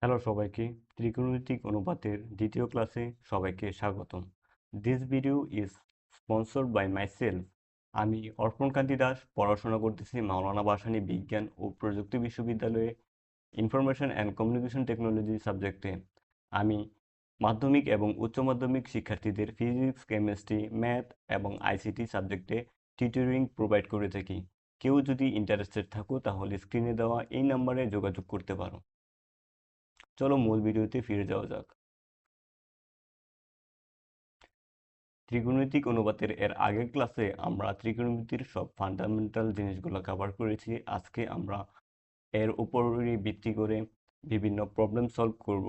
Hello সবাইকে, ত্রিকোণমিতিক অনুপাতের দ্বিতীয় ক্লাসে সবাইকে স্বাগতম। This video is sponsored by myself. আমি অর্পণ কান্তি দাস, পড়াশোনা করতেছি মাওলানা ভাসানী বিজ্ঞান ও প্রযুক্তি বিশ্ববিদ্যালয়ে ইনফরমেশন অ্যান্ড কমিউনিকেশন টেকনোলজি সাবজেক্টে। আমি মাধ্যমিক এবং উচ্চ মাধ্যমিক শিক্ষার্থীদের ফিজিক্স, কেমিস্ট্রি, ম্যাথ এবং আইসিটি সাবজেক্টে টিউটরিং প্রোভাইড করে থাকি। কেউ যদি ইন্টারেস্টেড থাকো তাহলে স্ক্রিনে দেওয়া এই নাম্বারে যোগাযোগ করতে পারো। চলো মূল ভিডিওতে ফিরে যাওয়া যাক। ত্রিকোণমিতিক অনুপাতের আগের ক্লাসে আমরা ত্রিকোণমিতির সব ফান্ডামেন্টাল জিনিসগুলো কভার করেছি। আজকে আমরা এর উপরই ভিত্তি করে বিভিন্ন প্রবলেম সলভ করব।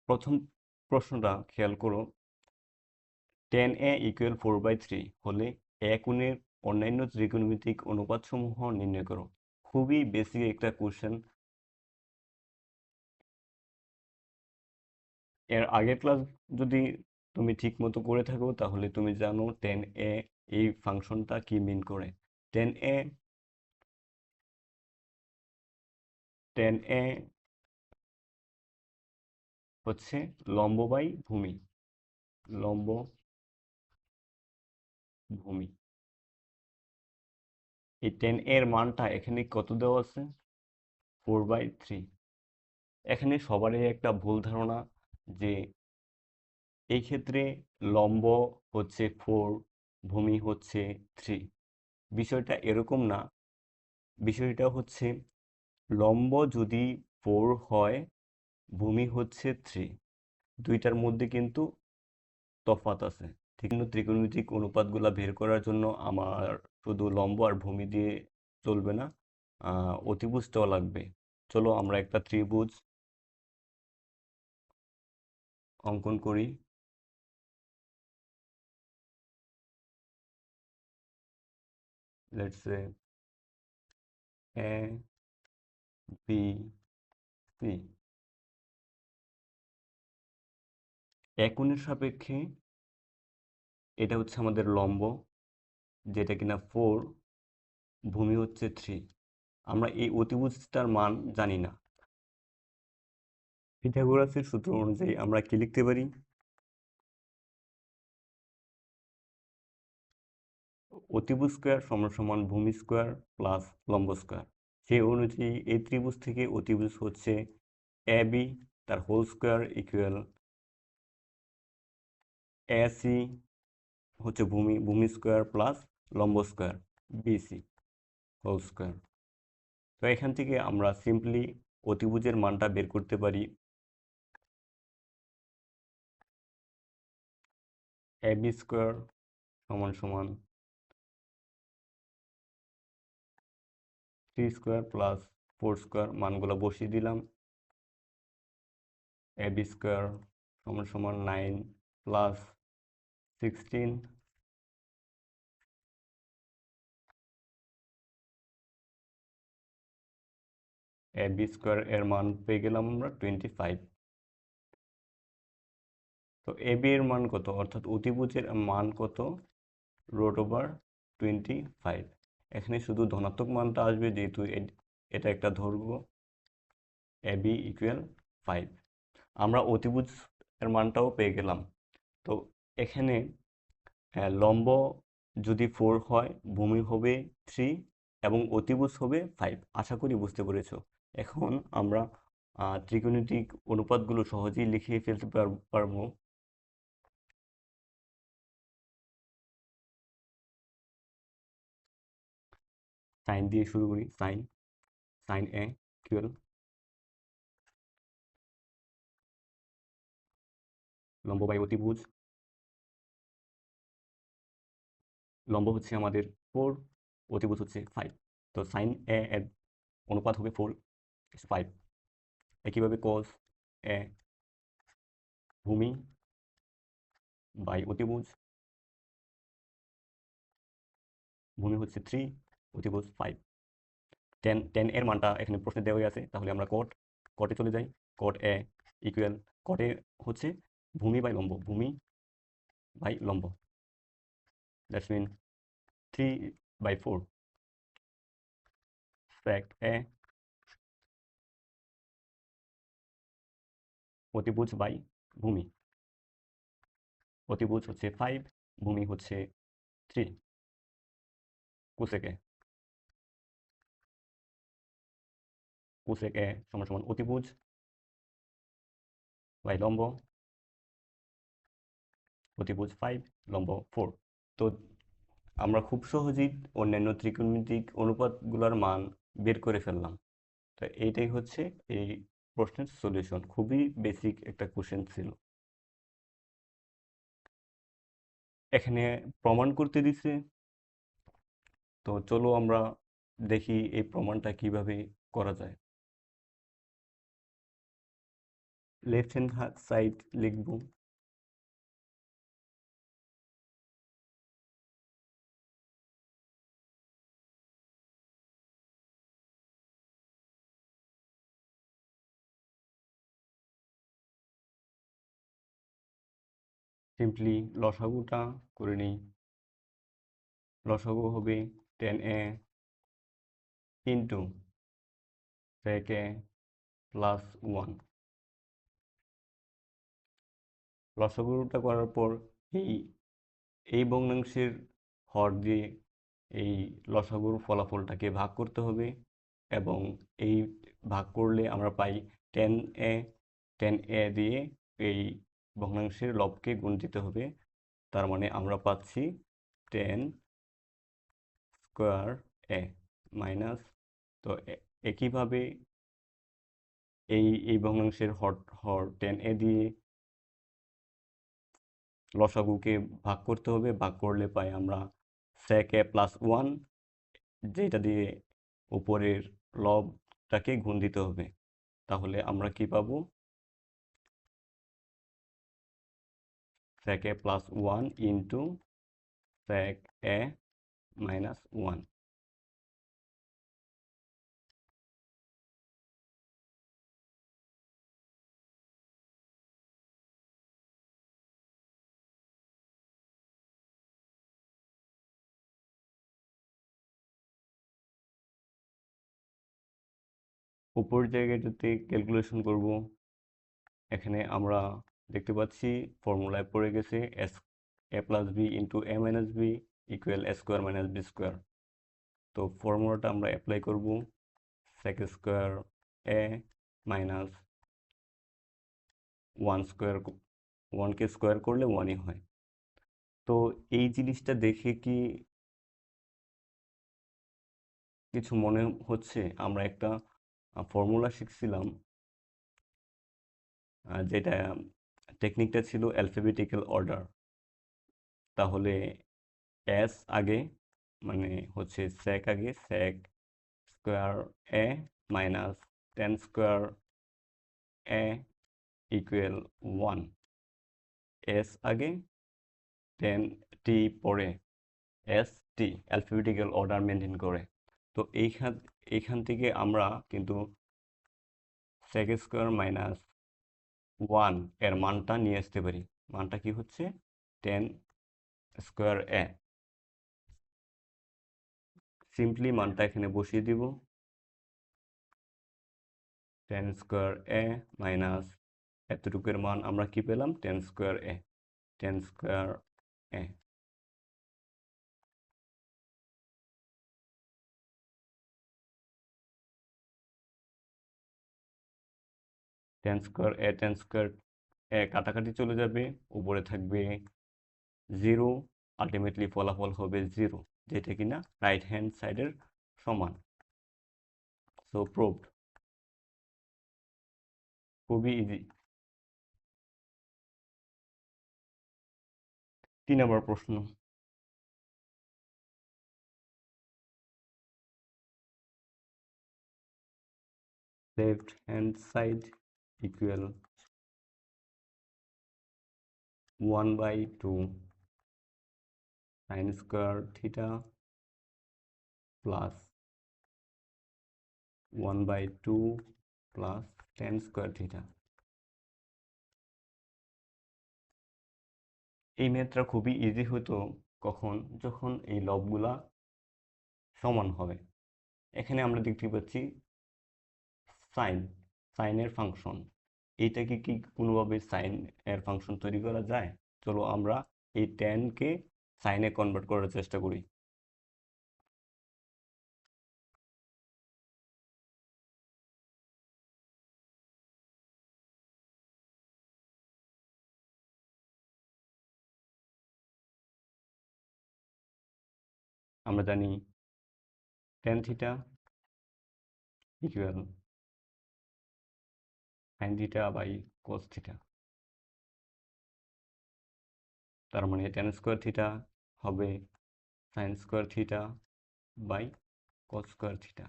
প্রথম প্রশ্নটা খেয়াল করো, 10a = 4/3 হলে এ কোণের অন্যান্য ত্রিকোণমিতিক অনুপাতসমূহ নির্ণয় করো। খুবই বেসিক একটা কোশ্চেন। এর আগের ক্লাস যদি তুমি ঠিক মতো করে থাকো তাহলে তুমি জানো 10a এই ফাংশনটা কি মিন করে। 10a 10a হচ্ছে লম্ব বাই ভূমি, লম্ব ভূমি। এই 10a এর মানটা এখানে কত দেওয়া আছে? 4/3। এখানে সবারই একটা ভুল ধারণা যে এই ক্ষেত্রে লম্ব হচ্ছে 4, ভূমি হচ্ছে 3। বিষয়টা এরকম না। বিষয়টা হচ্ছে লম্ব যদি 4 হয়, ভূমি হচ্ছে 3, দুইটার মধ্যে কিন্তু তফাৎ আছে। ঠিক ত্রিকোণমিতিক অনুপাতগুলা বের করার জন্য আমার শুধু লম্ব আর ভূমি দিয়ে চলবে না, অতিভুজটাও লাগবে। চলো আমরা একটা ত্রিভুজ অঙ্কন করি। Let's say A B C. কোণের সাপেক্ষে এটা হচ্ছে আমাদের লম্ব, যেটা কিনা 4, ভূমি হচ্ছে 3। আমরা এই অতিভুজটার মান জানি না। পিথাগোরাসের সূত্র অনুযায়ী আমরা কি লিখতে পারি? অতিভুজ স্কোয়ার সমান সমান ভূমি স্কোয়ার প্লাস লম্ব স্কোয়ার। সেই অনুযায়ী এই ত্রিভুজ থেকে অতিভুজ হচ্ছে এ বি, তার whole square equal A C হচ্ছে ভূমি, ভূমি স্কোয়ার প্লাস লম্ব স্কোয়ার বিসি হোল স্কোয়ার। তো এখান থেকে আমরা সিম্পলি অতিভুজের মানটা বের করতে পারি। এ বি স্কোয়ার সমান সমান 3 স্কোয়ার প্লাস 4 স্কোয়ার, মানগুলো বসিয়ে দিলাম। এ বি স্কোয়ার সমান সমান 9 প্লাস 16, এ বি স্কোয়ার এর মান পেয়ে গেলাম আমরা 25। তো এ বি এর মান কত, অর্থাৎ অতিভুজের মান কত? √25। এখানে শুধু ধনাত্মক মানটা আসবে যেহেতু এটা একটা দৈর্ঘ্য। A B equal 5। আমরা অতিভুজ এর মানটাও পেয়ে গেলাম। তো এখানে লম্ব যদি 4 হয়, ভূমি হবে 3 এবং অতিভুজ হবে 5। আশা করি বুঝতে পেরেছো। এখন আমরা ত্রিকোণমিতিক অনুপাতগুলো সহজেই লিখে ফেলতে পারবো। সাইন দিয়ে শুরু করি। সাইন সাইন এ ইকুয়াল লম্ব বাই অতিভুজ। লম্ব হচ্ছে আমাদের 4, অতিভুজ হচ্ছে 5। তো সাইন এ এর অনুপাত হবে 4:5। একইভাবে cos এ ভূমি বাই অতিভুজ, ভূমি হচ্ছে 3, অতিভুজ 5। 10 এর মানটা এখানে প্রশ্নে দেওয়া আছে, তাহলে আমরা কটে চলে যাই। কট এ ইকুয়াল, কটে হচ্ছে ভূমি বাই লম্ব, ভূমি বাই লম্ব, দ্যাটস মিন 3/4 sec এ অতিভুজ বাই ভূমি। অতিভুজ হচ্ছে 5, ভূমি হচ্ছে 3, কোসেক এ। কোসেক এ সমান সমান অতিভুজ বাই লম্ব, অতিভুজ 5 লম্ব 4। তো আমরা খুব সহজেই অন্যান্য ত্রিকোণমিতিক অনুপাতগুলোর মান বের করে ফেললাম। তো এইটাই হচ্ছে এই প্রশ্নের সলিউশন। খুবই বেসিক একটা কোশ্চেন ছিল। এখানে প্রমাণ করতে দিছে, তো চলো আমরা দেখি এই প্রমাণটা কিভাবে করা যায়। লেফট হ্যান্ড সাইড লিখব, সিম্পলি লসাগুটা করে নিই। লসাগু হবে 10a into sec a plus 1। লসাগুটা করার পর এই এই ভগ্নাংশের হর দিয়ে এই লসাগুর ফলাফলটাকে ভাগ করতে হবে, এবং এই ভাগ করলে আমরা পাই 10a। 10a দিয়ে এই ভগ্নাংশের লবকে গুণ দিতে হবে, তার মানে আমরা পাচ্ছি 10 স্কোয়ার এ মাইনাস। তো একইভাবে এই ভগ্নাংশের হর হর 10a দিয়ে লসাগুকে ভাগ করতে হবে, ভাগ করলে পাই আমরা sec a প্লাস 1, যেটা দিয়ে উপরের লবটাকে গুণ দিতে হবে। তাহলে আমরা কি পাবো? sec a plus 1 into sec a minus 1। উপর জায়গাটাতে ক্যালকুলেশন করব। এখানে আমরা দেখতে পাচ্ছি ফর্মুলায় পড়ে গেছে a plus b into a minus b equal a square minus b square. তো ফর্মুলাটা আমরা অ্যাপ্লাই করব, sec square a minus 1 square, 1কে স্কোয়ার করলে 1ই হয়। তো এই জিনিসটা দেখে কি কিছু মনে হচ্ছে? আমরা একটা ফর্মুলা শিখছিলাম, যেটা টেকনিকটা ছিল অ্যালফাবেটিক্যাল অর্ডার। তাহলে এস আগে, মানে হচ্ছে sec আগে, sec স্কোয়ার এ মাইনাস 10 স্কোয়ার এ ইকুয়াল 1। এস আগে 10t পরে, S T alphabetical order maintain করে। তো এইখান থেকে আমরা কিন্তু sec স্কোয়ার মাইনাস 1 এর মানটা নিয়ে আসতে পারি। মানটা কি হচ্ছে? 10 স্কোয়ার এ। সিম্পলি মানটা এখানে বসিয়ে দিব, 10 স্কোয়ার এ মাইনাস এতটুকুর মান আমরা কি পেলাম? 10 স্কোয়ার এ। 10 স্কোয়ার এ 10 স্কোয়ার এ 10 স্কোয়ার এ কাটাকাটি চলে যাবে, উপরে থাকবে 0, আলটিমেটলি ফলাফল হবে 0, যেটা কিনা রাইট হ্যান্ড সাইডের সমান। So proved. খুবই ইজি। 3 নম্বর প্রশ্ন। Left hand side equal 1/2 sin square theta plus 1/2 plus tan square theta. এই ম্যাথটা খুবই ইজি হতো কখন? যখন এই লবগুলা সমান হবে। এখানে আমরা দেখতে পাচ্ছি সাইন, সাইনের ফাংশন। এইটাকে কি কোনোভাবে সাইন এর ফাংশন তৈরি করা যায়? চলো আমরা এই ট্যানকে সাইনে কনভার্ট করার চেষ্টা করি। আমরা জানি tan theta equal sine theta by cos theta. তার মানে ট্যান স্কোয়ার থিটা হবে sine square theta by cos square theta.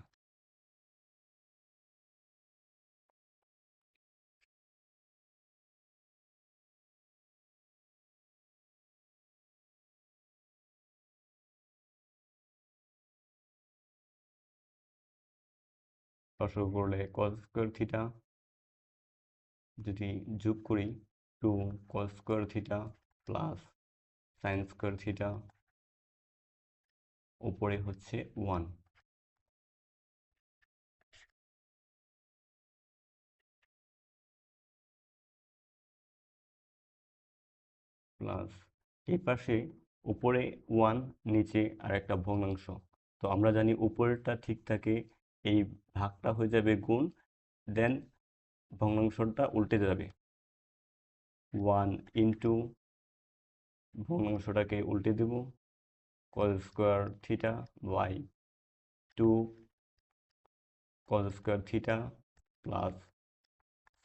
লসাগু করলে কস স্কোয়ার থিটা, যদি যোগ করি 2 cos square theta plus sine square theta, উপরে হচ্ছে 1 প্লাস এই পাশে উপরে 1 নিচে আর একটা ভগ্নাংশ। তো আমরা জানি উপরেরটা ঠিক থাকে, এই ভাগটা হয়ে যাবে গুণ, দেন ভগ্নাংশটা উল্টে যাবে 1 ইন্টু ভগ্নাংশটাকে উল্টে দেব cos square theta by 2 cos square theta plus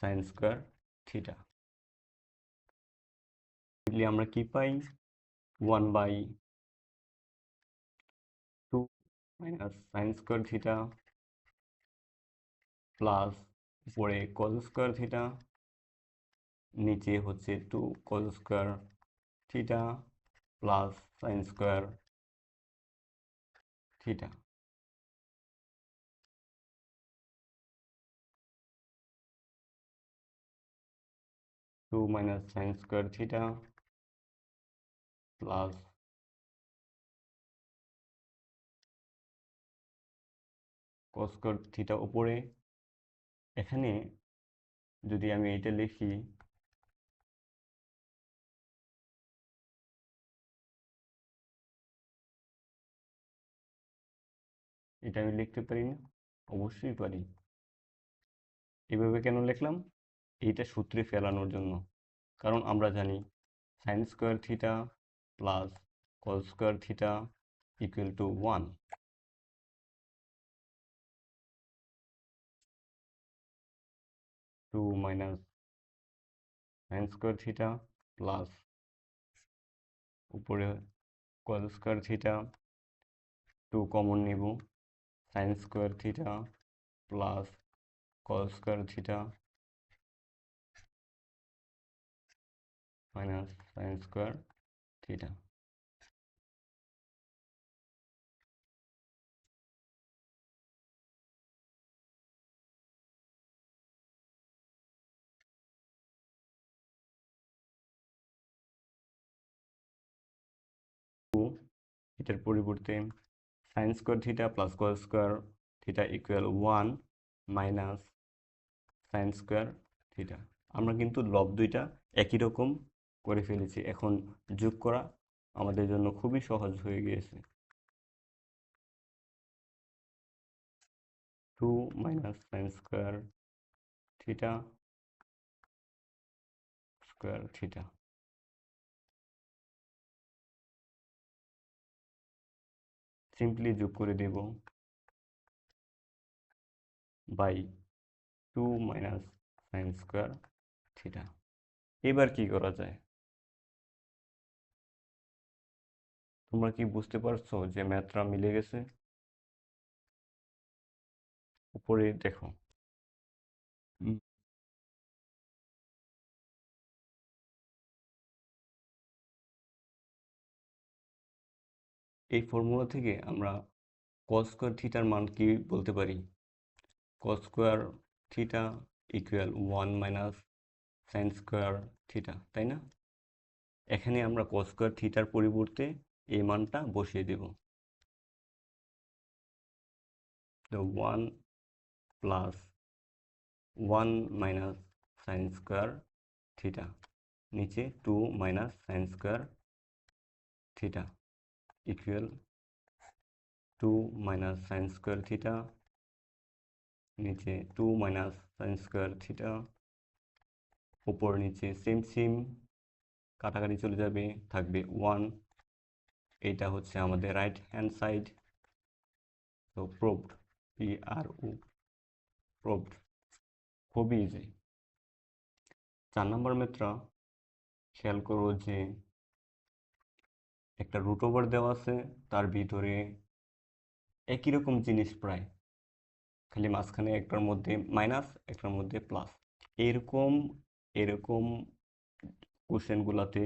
sine square theta. আমরা কি পাই? 1 by 2 minus sine square theta plus উপরে কস স্কোয়ার থিটা, নিচে হচ্ছে 2 cos square theta plus sine square theta. 2 minus sine square theta plus cos square theta উপরে। এখানে যদি আমি এটা লিখি, এটা আমি লিখতে পারি না? অবশ্যই পারি। এভাবে কেন লিখলাম? এইটা সূত্রে ফেলানোর জন্য। কারণ আমরা জানি sign square theta plus cos square theta equal to 1। 2 minus sine square theta plus উপরে কস স্কোয়ার থিটা, 2 কমন নিব, sign square theta plus cos square theta minus sine square theta. এটার পরিবর্তে sign square theta plus cos square theta equal 1 minus sine square theta. আমরা কিন্তু লব দুইটা একই রকম করে ফেলেছি, এখন যোগ করা আমাদের জন্য খুবই সহজ হয়ে গিয়েছে। 2 minus sine square theta square theta, simply যোগ করে দেব by 2 minus sine square theta. এবার কি করা যায়? তোমরা কি বুঝতে পারছো যে ম্যাথটা মিলে গেছে? উপরে দেখো, এই ফর্মুলা থেকে আমরা কস স্কোয়ার থিটার মান কি বলতে পারি? কস square theta equal 1 minus sine square theta, তাই না? এখানে আমরা কস স্কোয়ার থিটার পরিবর্তে এই মানটা বসিয়ে দেব। তো 1 plus 1 minus sine square theta, নিচে 2 minus sine square theta equal 2 minus sine square theta, নিচে 2 মাইনাস সাইন স্কোয়ার থিটা, উপর নিচে সেম সেম কাটাকাটি চলে যাবে, থাকবে 1। এটা হচ্ছে আমাদের রাইট হ্যান্ড সাইড। তো প্রুভড, PRO, প্রুভড, খুবই ইজি। 4 নম্বর মেথডটা খেয়াল করো যে একটা রুট ওভার দেওয়া আছে, তার ভিতরে একই রকম জিনিস প্রায়, খালি মাঝখানে একটার মধ্যে মাইনাস একটার মধ্যে প্লাস। এরকম এরকম কোশ্চেনগুলোতে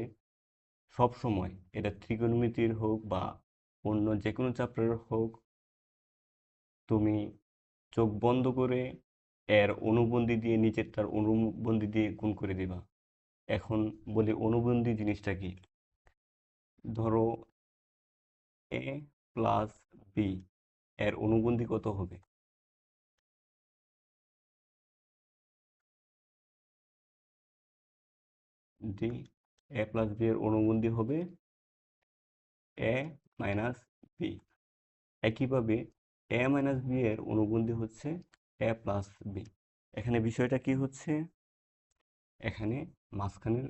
সব সময়, এটা ত্রিকোণমিতির হোক বা অন্য যে কোনো চ্যাপ্টারের হোক, তুমি চোখ বন্ধ করে এর অনুবন্ধী দিয়ে নিচেরটার অনুবন্ধী দিয়ে গুণ করে দিবা। এখন বলি অনুবন্ধী জিনিসটা কি। ধরো এ প্লাস বি এর অনুবন্ধী কত হবে? ডি। এ প্লাস বি এর অনুবন্ধী হবে এ মাইনাস বি। একইভাবে এ মাইনাস বি এর অনুবন্ধী হচ্ছে এ প্লাস বি। এখানে বিষয়টা কি হচ্ছে, এখানে মাঝখানের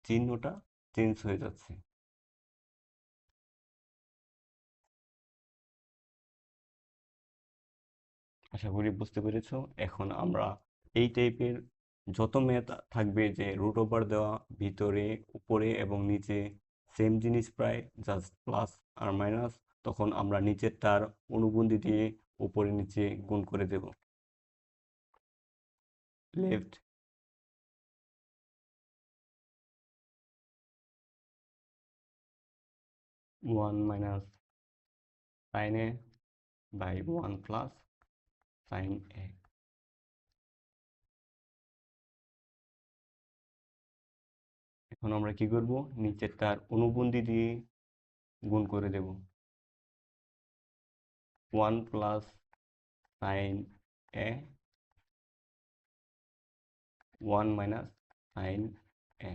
চিহ্নটা চেঞ্জ হয়ে যাচ্ছে। আশা করি বুঝতে পেরেছো। এখন আমরা এই টাইপের যত ম্যাথ থাকবে যে রুট ওভার দেওয়া, ভিতরে উপরে এবং নিচে সেম জিনিস প্রায়, জাস্ট প্লাস আর মাইনাস, তখন আমরা নিচেরটার অনুবন্ধী দিয়ে উপরে নিচে গুণ করে দেব। Left one minus sine a by 1 plus sine a. এখন আমরা কি করব, নিচেরটার অনুবন্ধী দিয়ে গুণ করে দেব। 1 plus sine a 1 minus sine a,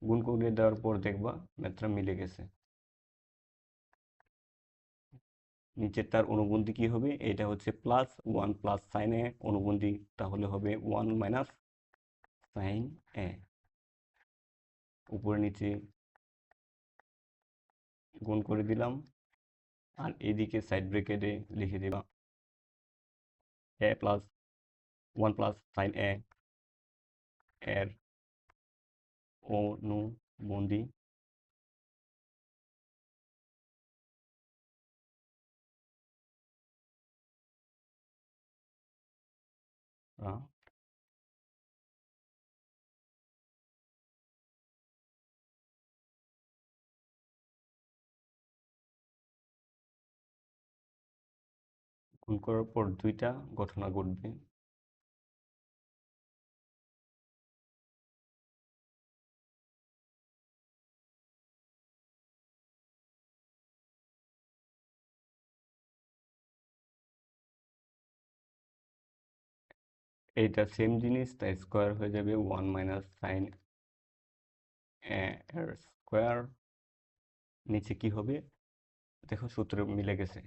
গুণ করে দেওয়ার পর দেখবা ম্যাথটা মিলে গেছে। নিচেরটার অনুবন্ধী কি হবে, এটা হচ্ছে প্লাস 1 প্লাস সাইন এ, অনুবন্ধী তাহলে হবে 1 মাইনাস সাইন এ। উপরে নিচে গুণ করে দিলাম, আর এদিকে সাইড ব্রেকেটে লিখে দিলাম এ প্লাস 1 প্লাস সাইন এ এর অনুবন্ধী গুণ করার পর দুইটা ঘটনা ঘটবে। এইটা সেম জিনিস, তাই স্কোয়ার হয়ে যাবে 1 মাইনাস সাইন এ এর স্কোয়ার। নিচে কি হবে দেখো, সূত্র মিলে গেছে,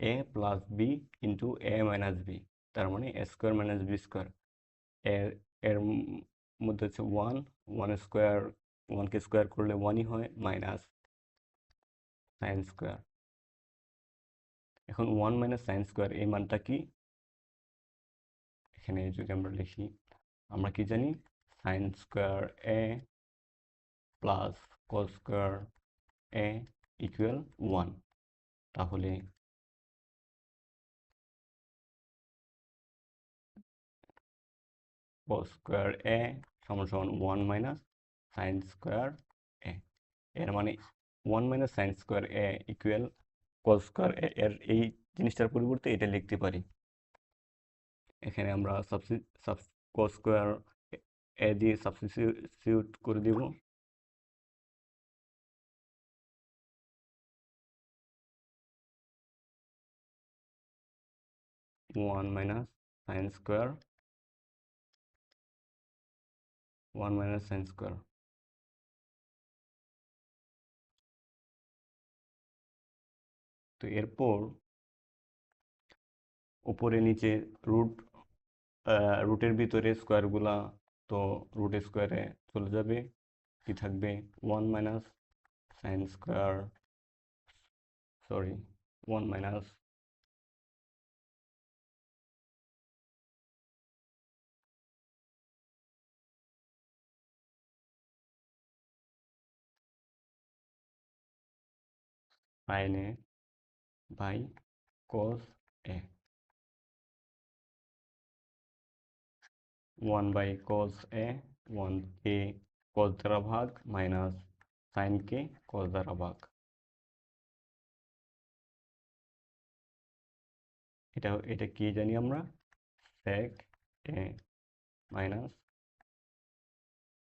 এ প্লাস বি ইন্টু এ মাইনাস বি, তার মানে এ স্কোয়ার মাইনাস বি স্কোয়ার। এর এর মধ্যে হচ্ছে 1, 1 স্কোয়ার, 1কে স্কোয়ার করলে 1ই হয়, মাইনাস সাইন স্কোয়ার। এখন 1 মাইনাস সাইন স্কোয়ার এই মানটা কি, এখানে যদি আমরা লিখি, আমরা কি জানি, সাইন স্কোয়ার এ প্লাস কস স্কোয়ার এ ইকুয়াল 1। তাহলে cos স্কোয়ার এ সমান সমান 1 মাইনাস সাইন স্কোয়ার এ। এর মানে 1 মাইনাস সাইন স্কোয়ার এ ইকুয়াল cos স্কোয়ার এ। এর এই জিনিসটার পরিবর্তে এটা লিখতে পারি। এখানে আমরা cos স্কোয়ার এ দিয়ে সাবস্টিটিউট করে দিব। 1 minus sine square 1 minus sine square. তো এরপর উপরে নিচে রুট, রুটের ভিতরে স্কোয়ারগুলা, তো রুট স্কোয়ারে চলে যাবে, কি থাকবে 1 minus sine square, sorry 1 minus sine a by cos a, 1 by cos a, 1 কে কস দ্বারা ভাগ মাইনাস সাইন কে কস দ্বারা ভাগ। এটা কি জানি আমরা, sec এ মাইনাস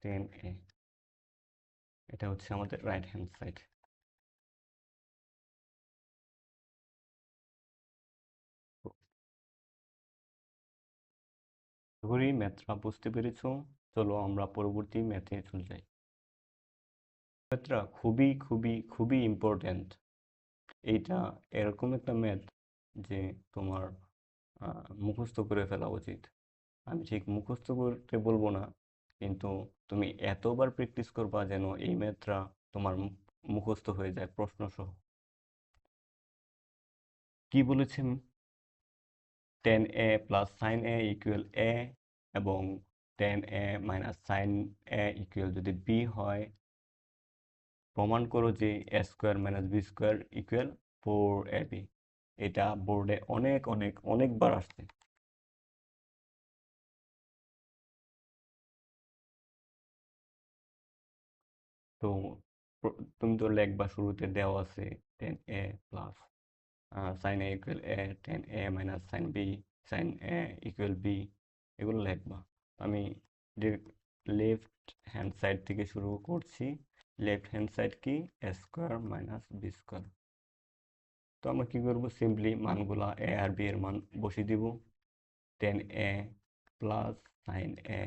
টেন এ, এটা হচ্ছে আমাদের রাইট হ্যান্ড সাইড। করি ম্যাথটা বুঝতে পেরেছো। চলো আমরা পরবর্তী ম্যাথে চলে যাই। ম্যাথটা খুবই খুবই খুবই ইম্পর্ট্যান্ট। এইটা এরকম একটা ম্যাথ যে তোমার মুখস্থ করে ফেলা উচিত। আমি ঠিক মুখস্থ করতে বলবো না, কিন্তু তুমি এতবার প্র্যাকটিস করবা যেন এই ম্যাথটা তোমার মুখস্থ হয়ে যায় প্রশ্ন সহ। কি বলেছেন, tan a plus sine a equal a, এবং tan a minus sine a equal যদি বি হয়, প্রমাণ করো যে a square minus b square equal 4ab। এটা বোর্ডে অনেক অনেক অনেকবার আসছে। তো তুমি তো লেখবা শুরুতে দেওয়া আছে ten a plus sine a equal A, ten a minus sign B, sign a equal B, এগুলো লিখবা। আমি লেফট হ্যান্ড সাইড থেকে শুরু করছি। লেফট হ্যান্ড সাইড কি, এ স্কোয়ার মাইনাস বি স্কোয়ার। তো আমরা কি করব, সিম্পলি মানগুলা এ আর বি এর মান বসিয়ে দিব। Tan a plus sine a,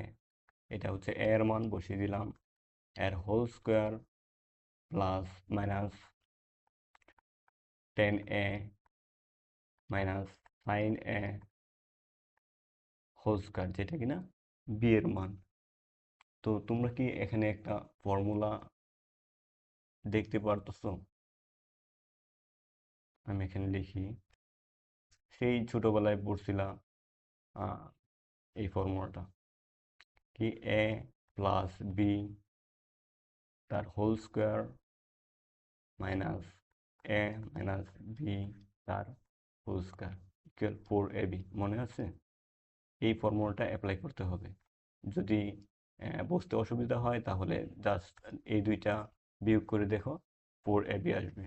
এটা হচ্ছে এ এর মান বসিয়ে দিলাম, এর whole square plus minus tan a minus sine a whole square, যেটা কিনা বি এর মান। তো তোমরা কি এখানে একটা ফর্মুলা দেখতে পারতেছো? আমি এখানে লিখি, সেই ছোটবেলায় পড়ছিলাম এই ফর্মুলাটা, কি এ প্লাস বি তার হোল স্কোয়ার মাইনাস এ মাইনাস বি তার হোল স্কোয়ার ইকুয়াল 4ab। মনে আছে? এই ফর্মুলাটা অ্যাপ্লাই করতে হবে। যদি বুঝতে অসুবিধা হয় তাহলে জাস্ট এই দুইটা বিয়োগ করে দেখো, 4ab আসবে।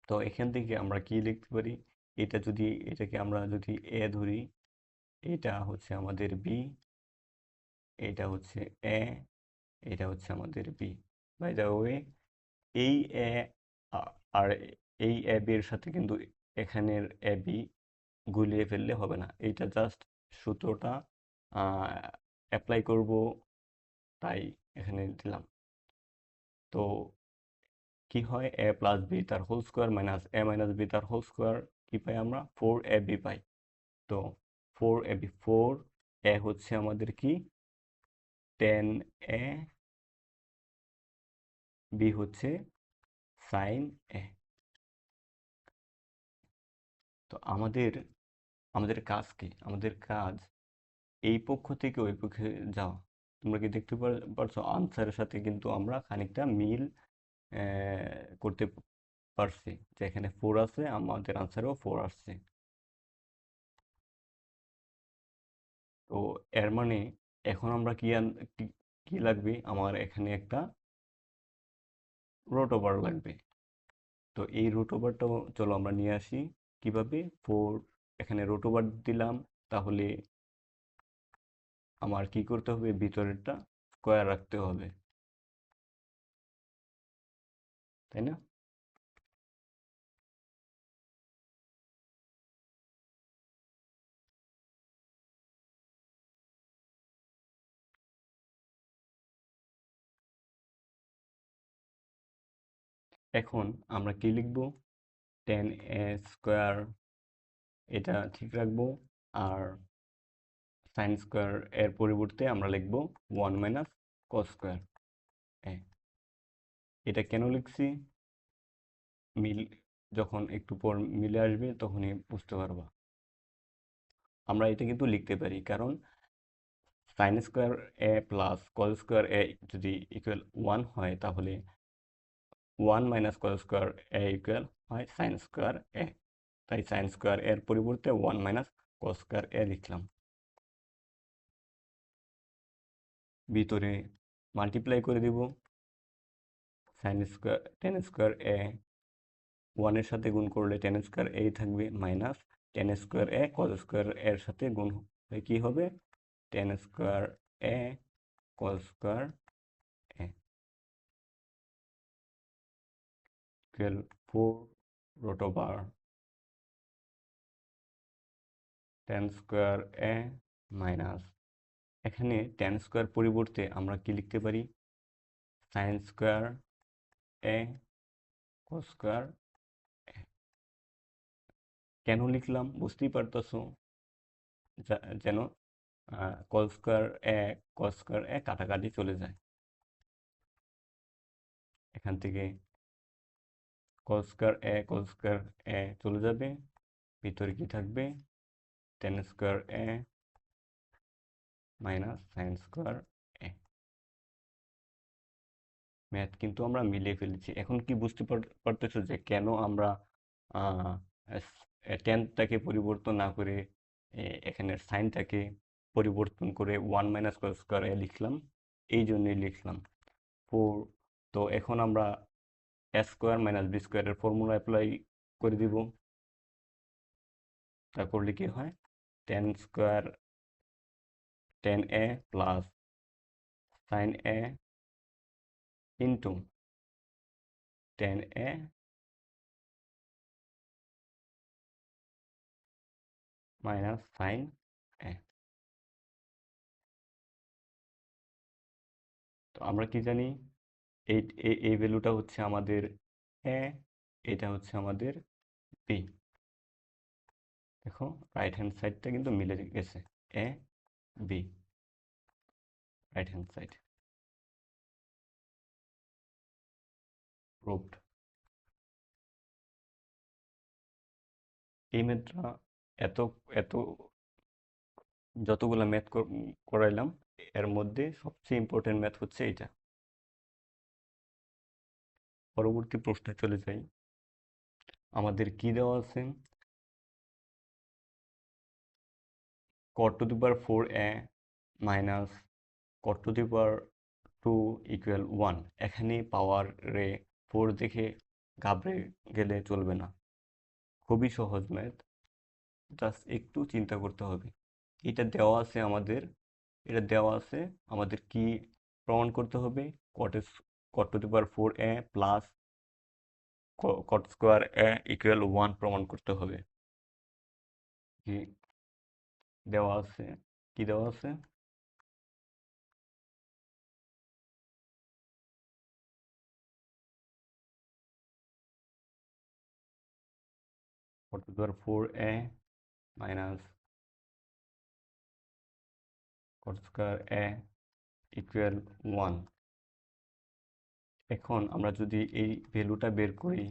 তো এখান থেকে আমরা কি লিখতে পারি, এটাকে আমরা যদি এ ধরি, এটা হচ্ছে আমাদের বি, এটা হচ্ছে এ, এটা হচ্ছে আমাদের বি। বাই দ্য ওয়ে, এই এ আর এই এ বি এর সাথে কিন্তু এখানের এ বি গুলিয়ে ফেললে হবে না, এইটা জাস্ট সূত্রটা অ্যাপ্লাই করব, তাই এখানে দিলাম। তো কি হয়, এ প্লাস বি তার হোল স্কোয়ার মাইনাস এ মাইনাস বি তার হোল স্কোয়ার, কি পাই আমরা, 4ab পাই। তো 4ab, 4 এ হচ্ছে আমাদের কি, টেন এ, বি হচ্ছে সাইন এ। তো আমাদের আমাদের কাজ কি, আমাদের কাজ এই পক্ষ থেকে ওই পক্ষে যাওয়া। তোমরা কি দেখতে পারছো আনসারের সাথে কিন্তু আমরা খানিকটা মিল করতে পারছি, যে এখানে 4 আছে, আমাদের আনসারেও 4 আসছে। তো এর মানে এখন আমরা কি লাগবে, আমার এখানে একটা রুট ওভার লাগবে। তো এই রুট ওভারটাও চলো আমরা নিয়ে আসি। কিভাবে, 4 এখানে রুট ওভার দিলাম, তাহলে আমার কি করতে হবে, ভিতরেরটা স্কোয়ার রাখতে হবে, তাই না? এখন আমরা কি লিখব? 10a² এটা ঠিক রাখবো, আর সাইন স্কোয়ার এর পরিবর্তে আমরা লিখব 1 মাইনাস কস স্কোয়ার এ। এটা কেন লিখছি মিল যখন একটু পর মিলে আসবে তখনই বুঝতে পারবা। আমরা এটা কিন্তু লিখতে পারি, কারণ সাইন স্কোয়ার এ প্লাস কস স্কোয়ার এ যদি ইকুয়াল 1 হয়, তাহলে 1 মাইনাস কস স্কোয়ার এ ইকুয়াল হয় সাইন স্কোয়ার এ। তাই সাইন স্কোয়ার এর পরিবর্তে 1 মাইনাস কস স্কোয়ার এ লিখলাম। ভিতরে মাল্টিপ্লাই করে দিব, সাইন স্কোয়ার 10 স্কোয়ার এ 1 এর সাথে গুণ করলে 10 স্কোয়ার এ থাকবে, মাইনাস 10 স্কোয়ার এ কস স্কোয়ার এর সাথে গুণ হয়ে কি হবে? 10 স্কোয়ার এ কস স্কোয়ার এ ইকুয়াল 4 রুট ওভার 10 স্কোয়ার এ মাইনাস, এখানে 10 স্কোয়ার পরিবর্তে আমরা কি লিখতে পারি? সাইন স্কোয়ার এ কস স্কোয়ার এ। কেন লিখলাম বুঝতেই পারতেছো, যেন কস স্কোয়ার এ কস স্কোয়ার এ কাটাকাটি চলে যায়। এখান থেকে কস স্কোয়ার এ চলে যাবে, ভিতরে কি থাকবে? 10 স্কোয়ার এ মাইনাস সাইন স্কোয়ার এ। ম্যাথ কিন্তু আমরা মিলিয়ে ফেলেছি। এখন কি বুঝতে পারতেছো যে কেন আমরা 10টাকে পরিবর্তন না করে এখানের সাইনটাকে পরিবর্তন করে 1 মাইনাস কস স্কোয়ার এ লিখলাম? এই জন্যই লিখলাম 4। তো এখন আমরা এ স্কোয়ার মাইনাস বি স্কোয়ারের ফর্মুলা অ্যাপ্লাই করে দিব। তা করলে কি হয়? 10 square 10a plus sine a into 10a minus sine এ। তো আমরা কি জানি? এই এই ভ্যালুটা হচ্ছে আমাদের এ, এটা হচ্ছে আমাদের বি। দেখো রাইট হ্যান্ড সাইডটা কিন্তু মিলে গেছে, a b right hand side proved. এই ম্যাথটা এত এত যতগুলো ম্যাথ করাইলাম, এর মধ্যে সবচেয়ে ইম্পর্টেন্ট ম্যাথ হচ্ছে এটা। পরবর্তী প্রশ্নে চলে যাই। আমাদের কি দেওয়া আছে? cot to the power 4a minus cot to the power 2 equal 1। এখানে পাওয়ার রে 4 দেখে ঘাবড়ে গেলে চলবে না, খুবই সহজ ম্যাথ, জাস্ট একটু চিন্তা করতে হবে। এটা দেওয়া আছে আমাদের, এটা দেওয়া আছে আমাদের কি প্রমাণ করতে হবে? cot to the power 4a plus cot square a equal 1 প্রমাণ করতে হবে। কি দেওয়া আছে? কি দেওয়া আছে? cot to the power 4a minus cot square a equal 1। এখন আমরা যদি এই ভ্যালুটা বের করি,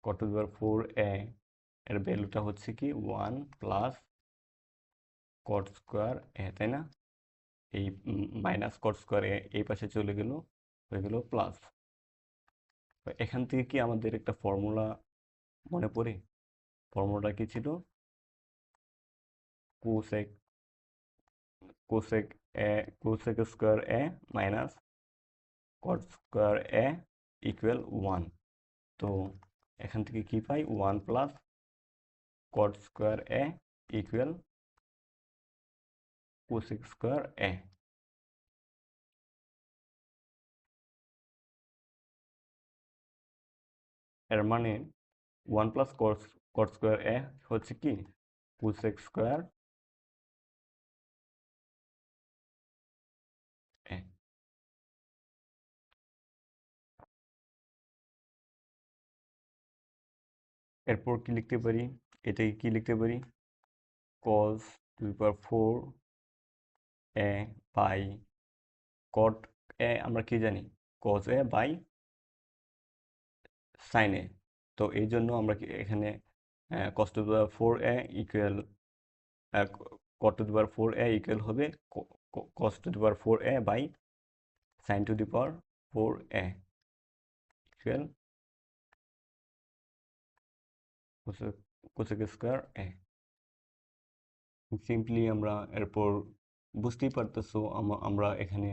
cot to the power 4a এর ভ্যালুটা হচ্ছে কি 1 প্লাস cot স্কোয়ার a, তাই না? এই মাইনাস cot স্কোয়ার a এই পাশে চলে গেল, হয়ে গেল প্লাস। এখান থেকে কি আমাদের একটা ফর্মুলা মনে পড়ে? ফর্মুলাটা কি ছিল? কোসেক কোসেক এ কোসেক স্কোয়ার এ মাইনাস কট স্কোয়ার এ ইকুয়াল 1। তো এখান থেকে কি পাই? 1 প্লাস কট স্কোয়ার এ ইকুয়াল কোসেক স্কোয়ার এ। এর মানে 1 প্লাস কট স্কোয়ার এ হচ্ছে কি কোসেক স্কোয়ার এ। এরপর কি লিখতে পারি, এটাকে কি লিখতে পারি, cos to the power 4a by cot a, আমরা কি জানি cos a by sin a। তো এই জন্য আমরা এখানে cos to the power 4a equal cot to the power 4a equal হবে cos to the power 4a by sin to the power 4a equal cosec square a। Simply আমরা এরপর বুঝতেই পারতেছো আমরা এখানে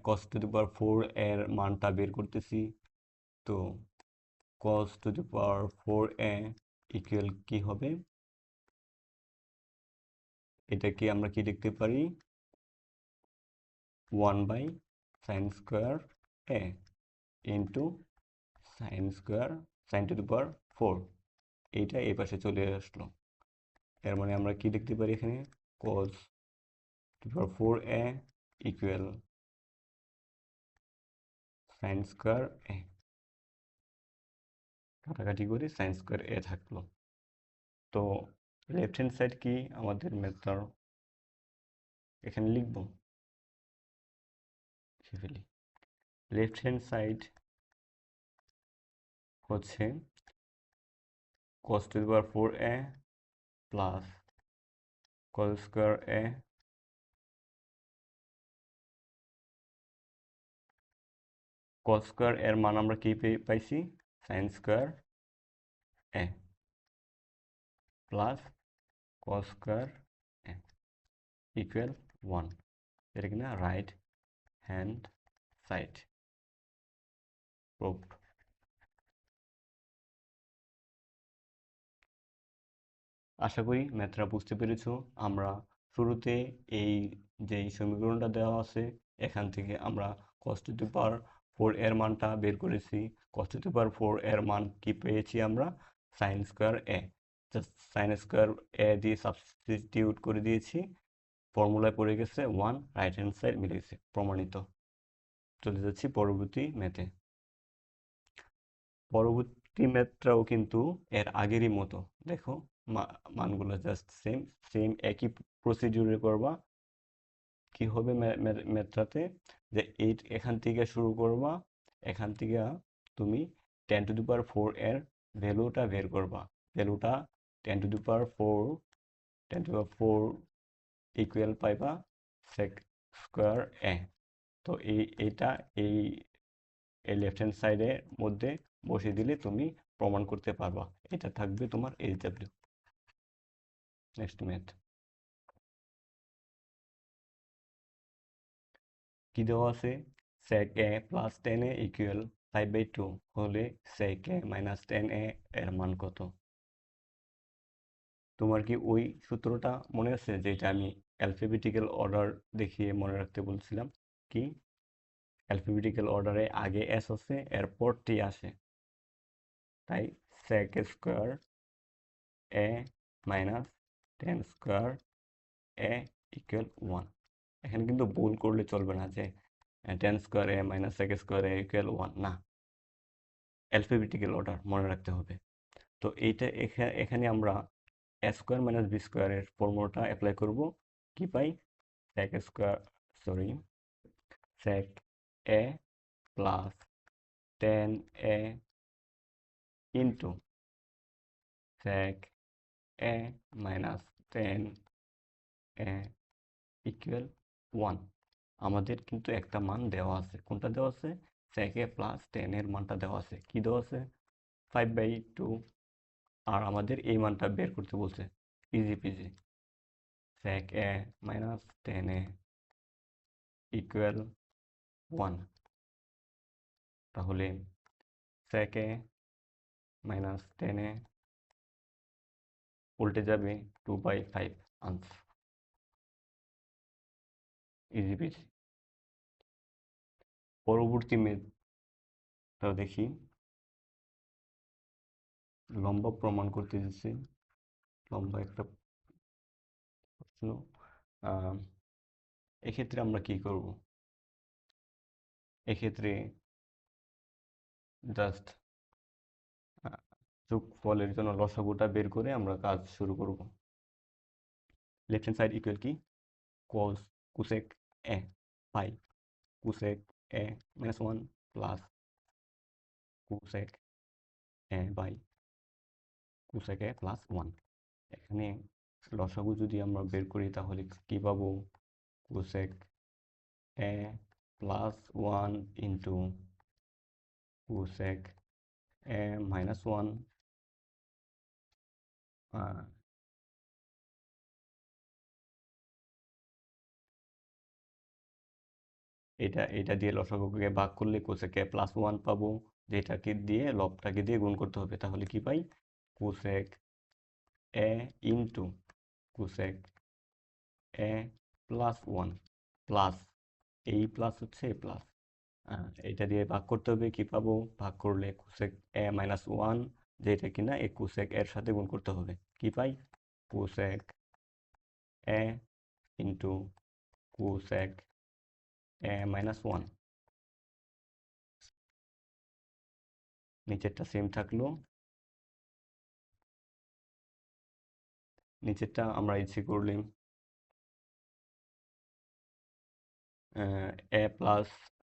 cos টু দি পাওয়ার 4 এর মানটা বের করতেছি। তো cos to the power 4a equal কি হবে, এটাকে আমরা কি লিখতে পারি, 1 by sine square a into sine to the power 4, এইটা এই পাশে চলে আসলো। এর মানে আমরা কি লিখতে পারি এখানে, cos to the power 4a equal sign square a, কাটাকাটি করে সাইন স্কোয়ার a থাকলো। তো লেফট হ্যান্ড সাইড কি আমাদের মেথড এখানে লিখবো, ফেলি। লেফট হ্যান্ড সাইড হচ্ছে cos to the power 4a plus cos square a cos square এর মান আমরা কি পাইছি, sign square a plus cos square a equal 1, এটা কিনা রাইট হ্যান্ড সাইড প্রুফড। আশা করি ম্যাথটা বুঝতে পেরেছো। আমরা শুরুতে এই যে সমীকরণটা দেওয়া আছে এখান থেকে আমরা cos টু দি পাওয়ার 4 এর মানটা বের করেছি। cos টু দি পাওয়ার 4 এর মান কি পেয়েছি আমরা, sign square a, just sign square a দিয়ে সাবস্টিটিউট করে দিয়েছি, ফর্মুলায় পড়ে গেছে 1, রাইট হ্যান্ড সাইড মিলে গেছে, প্রমাণিত। চলে যাচ্ছি পরবর্তী ম্যাথে। পরবর্তী ম্যাথটাও কিন্তু এর আগেরই মতো, দেখো মানগুলো জাস্ট সেম সেম একই প্রসিডিউরে করবা। কি হবে ম্যাথটাতে, যে এখান থেকে শুরু করবা, এখান থেকে তুমি 10 টু দি পাওয়ার 4 এর ভ্যালুটা বের করবা। ভ্যালুটা 10 two the power 4, 10 two the power 4 equal পাইবা সেক স্কোয়ার এ। তো এইটা এই এই লেফট হ্যান্ড সাইডের মধ্যে বসিয়ে দিলে তুমি প্রমাণ করতে পারবা, এটা থাকবে তোমার এইচডব্লিউ। নেক্সট ম্যাথ কি দেওয়া আছে, sec a plus 10a equal 5/2 হলে sec a মাইনাস 10a এর মান কত। তোমার কি ওই সূত্রটা মনে আছে যেটা আমি অ্যালফাবেটিক্যাল অর্ডার দেখিয়ে মনে রাখতে বলছিলাম, কি অ্যালফাবেটিক্যাল অর্ডারে আগে এস আছে এরপর টি আসে, তাই sec square a minus 10 square a equal 1। এখানে কিন্তু ভুল করলে চলবে না যে 10 square a minus sec square a equal 1, না, অ্যালফাবেটিক্যাল অর্ডার মনে রাখতে হবে। তো এইটা এখানে আমরা এ স্কোয়ার মাইনাস বি স্কোয়ারের ফর্মুলাটা অ্যাপ্লাই করব, কি পাই, sec square sorry sec a plus 10a into sec a minus 10a equal 1। আমাদের কিন্তু একটা মান দেওয়া আছে, কোনটা দেওয়া আছে, sec a প্লাস 10 এর মানটা দেওয়া আছে, কি দেওয়া আছে, 5/2, আর আমাদের এই মানটা বের করতে বলছে, easy PG, sec a minus 10a equal 1। তাহলে sec a মাইনাস 10a উল্টে যাবে 2/5 আনসার, ইজি পিজি। পরবর্তী মেথডটা দেখি, লম্ব প্রমাণ করতে দিচ্ছি, লম্বা একটা প্রশ্ন। এক্ষেত্রে আমরা কি করব, এক্ষেত্রে জাস্ট যোগফলের জন্য লসাগুটা বের করে আমরা কাজ শুরু করব। লেফট হ্যান্ড সাইড ইকুয়াল কি cos cosec a by cosec a minus 1 plus cosec a by cosec a plus 1। এখানে লসাগু যদি আমরা বের করি তাহলে কি পাবো? cosec a plus 1 into cosec a minus 1, এটা দিয়ে লসাগুকে ভাগ করলে cosec a প্লাস 1 পাবো, যেটাকে দিয়ে লবটাকে দিয়ে গুণ করতে হবে। তাহলে কি পাই? cosec a into cosec a plus 1 plus এই প্লাস হচ্ছে এই প্লাস, এটা দিয়ে ভাগ করতে হবে। কি পাবো? ভাগ করলে cosec a মাইনাস 1, যেটা কিনা এই cosec এর সাথে গুণ করতে হবে। কি পাই? cosec a into cosec a minus 1। নিচেরটা সেম থাকলো, নিচেরটা আমরা ইচ্ছে করলে এ প্লাস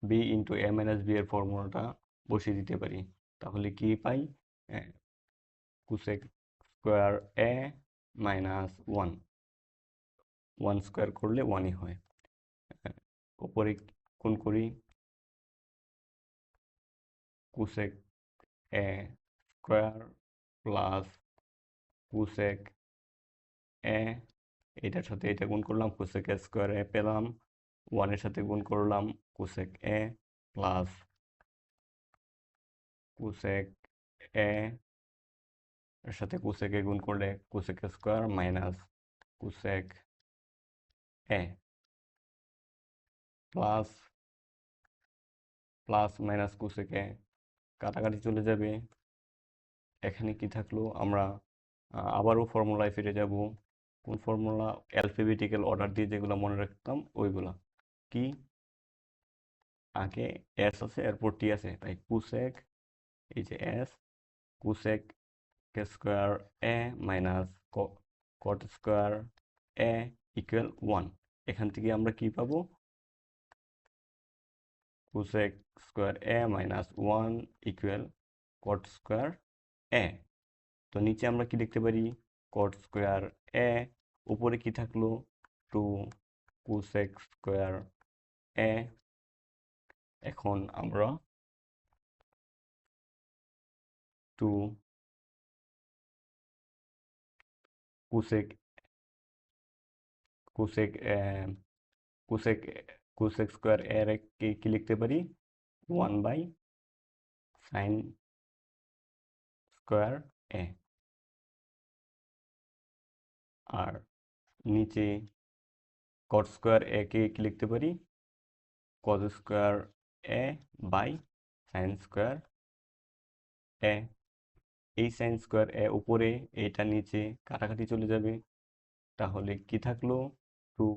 বি ইন্টু এ মাইনাস বি এর ফর্মুলাটা বসিয়ে দিতে পারি। তাহলে কি পাই? কোসেক স্কোয়ার এ মাইনাস 1, 1 স্কোয়ার করলে 1ই হয়। উপরে কোণ করি, কোসেক এ স্কোয়ার প্লাস কোসেক এ, এটার সাথে এটা গুণ করলাম, কোসেক এ স্কোয়ার এ পেলাম, 1-এর সাথে গুণ করলাম কোসেক এ প্লাস কোসেক এ এর সাথে কোসেক এ গুণ করলে কোসেক স্কোয়ার মাইনাস কোসেক এ প্লাস প্লাস মাইনাস কোসেক এ কাটাকাটি চলে যাবে। এখানে কি থাকলো? আমরা আবারও ফর্মুলায় ফিরে যাব। কোন ফর্মুলা? অ্যালফাবেটিক্যাল অর্ডার দিয়ে যেগুলো মনে রাখতাম ওইগুলা। কি? আগে এস আছে, এরপর টি আছে, তাই কোসেক, এই যে এস, কোসেক স্কোয়ার এ মাইনাস কট স্কোয়ার এ ইকুয়াল 1। এখান থেকে আমরা কি পাবো? কোসেক স্কোয়ার এ মাইনাস 1 ইকুয়াল কট স্কোয়ার এ। তো নিচে আমরা কি লিখতে পারি? কট স্কোয়ার এ, উপরে কি থাকলো? 2 কোসেক স্কোয়ার এ। এখন আমরা 2 cosec cosec cosec cosec square এর কি লিখতে পারি? 1 বাই সাইন স্কোয়ার এ। আর নিচে কট স্কোয়ার এ কে কি লিখতে পারি? Cos square a by sine square a. এই সাইন স্কোয়ার এ উপরে, এটা নিচে, কাটাকাটি চলে যাবে। তাহলে কি থাকলো? 2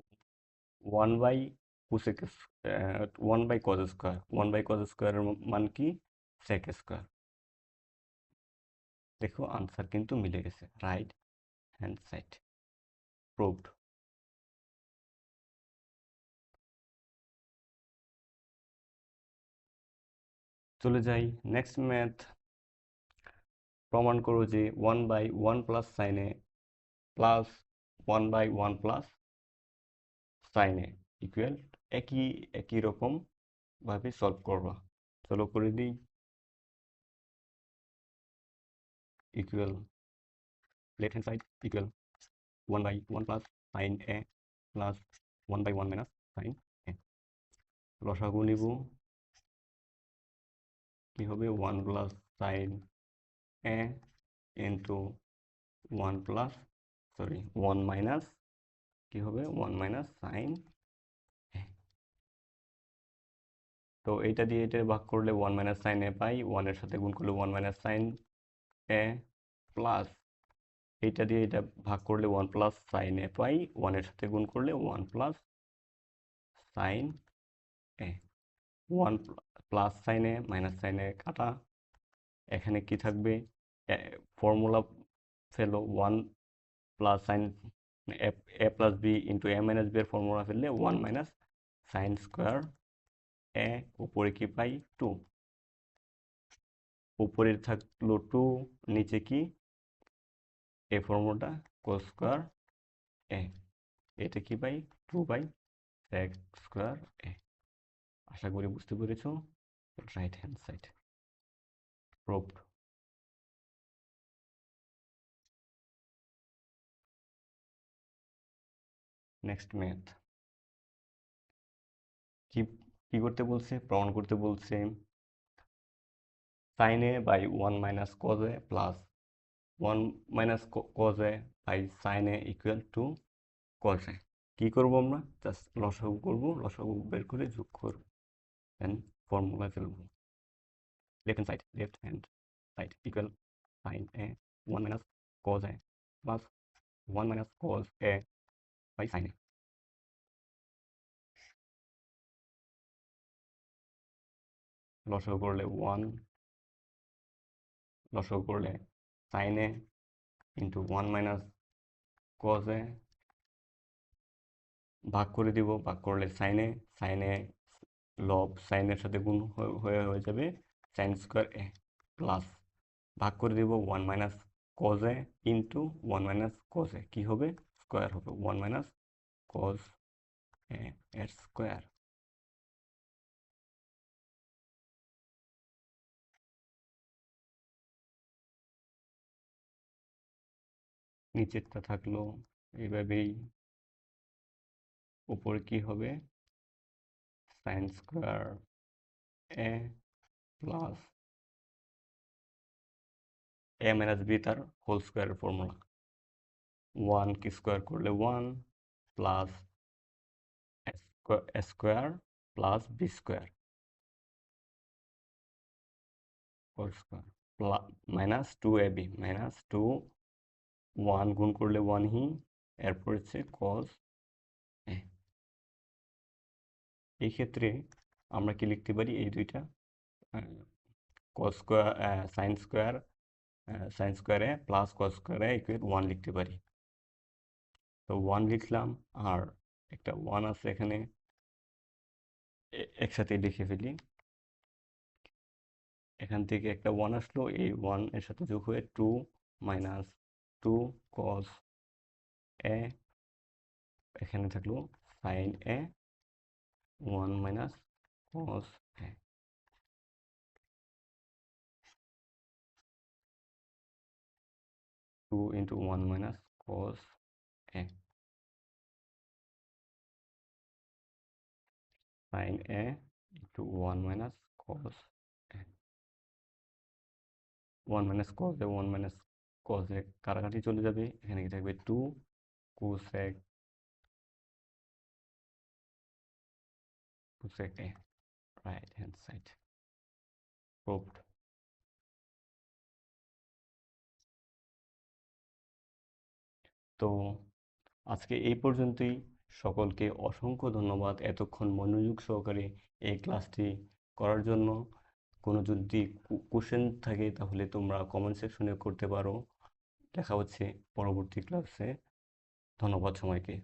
1 by cosec 1 by cos square, 1 by cos স্কোয়ারের মান কি? Sec square. দেখো আনসার কিন্তু মিলে গেছে, রাইট হ্যান্ড সাইড প্রুভড। চলে যাই নেক্সট ম্যাথ। প্রমাণ করো যে 1 by 1 plus sine a plus 1 by 1 plus sine a equal একই রকম ভাবে সলভ করবা। চলো করে দিই। Equal left hand side equal 1 by 1 plus sine a plus 1 by 1 minus sine a. লসাগু নিব, কি হবে? 1 plus sine a into 1 plus 1 minus, কি হবে? 1 মাইনাস সাইন এ। তো এইটা দিয়ে এটা ভাগ করলে 1 মাইনাস সাইন এ পাই, 1 এর সাথে গুণ করলে 1 মাইনাস সাইন এ প্লাস এইটা দিয়ে এটা ভাগ করলে 1 প্লাস সাইন এ পাই, 1 এর সাথে গুণ করলে 1 plus sine a. 1 plus sine A minus sine এ কাটা, এখানে কি থাকবে? Formula fellow 1 plus sine a plus b into A minus B এর ফর্মুলা ফেললে 1 মাইনাস সাইন স্কোয়ার এ, উপরে কি পাই 2, উপরে থাকলো 2, নিচে কি এই ফর্মুলাটা cos স্কোয়ার এ, এটা কি পাই 2 বাই sec স্কোয়ার এ। আশা করি বুঝতে পেরেছো। Right hand side proved. Next math. কি কি করতে বলছে? প্রমাণ করতে বলছে sin a by 1 minus cos a plus 1 minus cos a by sin a equal to cos a। কি করবো আমরা? জাস্ট লসাগু করবো, লসাগু বের করে যোগ করবো, দেন ফর্মুলা ফেলবো। Left hand side equal sin a 1 minus cos a plus 1 minus cos a by sin a। লসাগু করলে 1, লসাগু করলে sin a into 1 minus cos a, ভাগ করে দিব, ভাগ করলে sin a, sin a লব sin এর সাথে গুণ হয়ে যাবে sin স্কোয়ার a, প্লাস ভাগ করে দিব 1 minus cos a into 1 minus cos a, কি হবে স্কোয়ার হবে 1 মাইনাস cos a এর স্কোয়ার। নিচেরটা থাকলো এইভাবেই, উপরে কি হবে sin square a plus a minus b তার হোল স্কোয়ারের ফর্মুলা, 1 কি স্কোয়ার করলে 1 plus square plus B square whole square minus 2ab minus 2, 1 গুণ করলে 1 হি, এরপর হচ্ছে cos a। এই ক্ষেত্রে আমরা কি লিখতে পারি? এই দুইটা cos স্কোয়ার সাইন স্কোয়ার এ প্লাস cos স্কোয়ার এ ইকুয়াল 1 লিখতে পারি। তো 1 লিখলাম, আর একটা 1 আছে এখানে, একসাথে লিখে ফেলি। এখান থেকে একটা 1 আসলো, এই 1 এর সাথে যোগ হয়ে 2 মাইনাস 2 cos a, এখানে থাকলো sin a 1 minus cos a। 2 into 1 minus cos a sin a into 1 minus cos a। 1 minus cos a 1 minus cos a কাটাকাটি চলে যাবে, এখানে কি থাকবে 2 cosec a, right hand side proved. তো আজকে এই পর্যন্তই। সকলকে অসংখ্য ধন্যবাদ এতক্ষণ মনোযোগ সহকারে এই ক্লাসটি করার জন্য। কোনো যদি কোশ্চেন থাকে তাহলে তোমরা কমেন্ট সেকশনে করতে পারো। দেখা হচ্ছে পরবর্তী ক্লাসে। ধন্যবাদ সবাইকে।